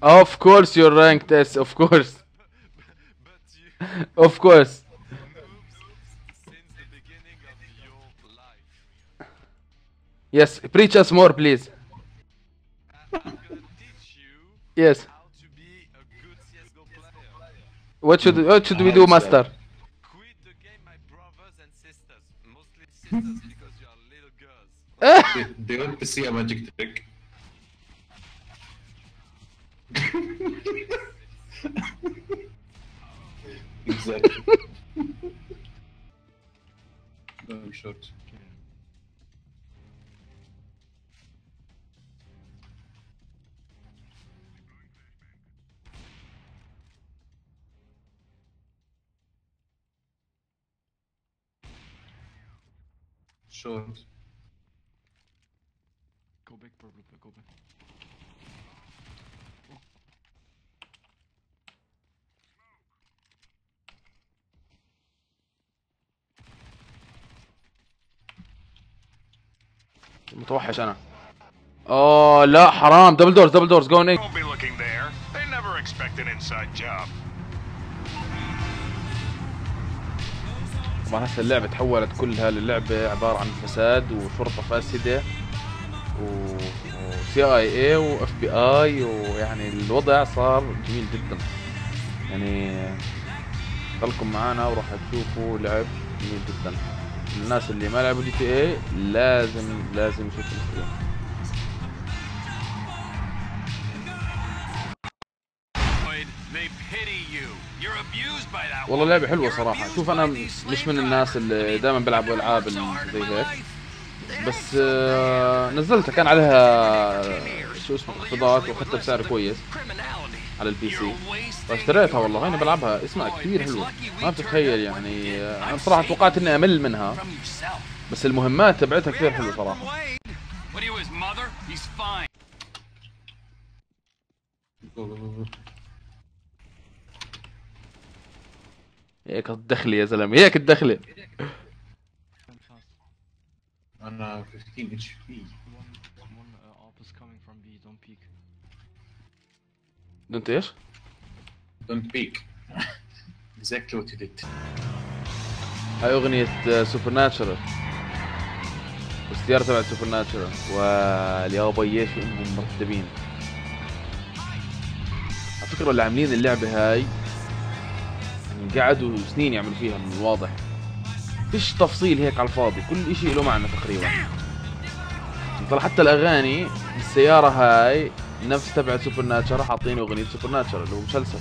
Of course you're ranked S, of course. Of course. Yes, preach us more, please. Yes. What should we do, master? Quit the game, my brothers and sisters. Mostly sisters because you are little girls. Do you want to see a magic trick? Exactly. Going short. Short. Go back, purple, go back. متوحش انا. اوه لا حرام، دبل دورز دبل دورز جوين. Won't be looking there. They never expect an inside job. طبعا هسه اللعبة تحولت كلها للعبة عبارة عن فساد وشرطة فاسدة وسي اي اي واف بي اي، ويعني الوضع صار جميل جدا. يعني خلكم معانا وراح تشوفوا لعب جميل جدا. الناس اللي ما لعبوا جي تي اي لازم يشوفوا الفيديو. والله لعبة حلوة صراحة. شوف أنا مش من الناس اللي دائما بلعبوا ألعاب زي هيك، بس نزلتها كان عليها شو اسمه تخفيضات واخذتها بسعر كويس على البي سي فاشتريتها. والله هيني بلعبها، اسمها كثير حلوة ما بتتخيل. يعني أنا بصراحة توقعت إني أمل منها، بس المهمات تبعتها كثير حلوة صراحة. هيك الدخلة يا زلمة، هيك الدخلة. أنا 15 اتش بي. دونت ايش؟ Don't peek. Exactly what you did. هاي أغنية سوبر ناتشرال، والسيارة تبعت سوبر ناتشرال، واليابا شو انهم مرتبين. على فكرة اللي عاملين اللعبة هاي يعني قعدوا سنين يعملوا فيها من الواضح، فيش تفصيل هيك على الفاضي، كل اشي له معنى تقريبا. طلع حتى الأغاني السيارة هاي نفس تبعت سوبر ناتشرال، حاطين أغنية سوبر ناتشرال اللي هو مسلسل.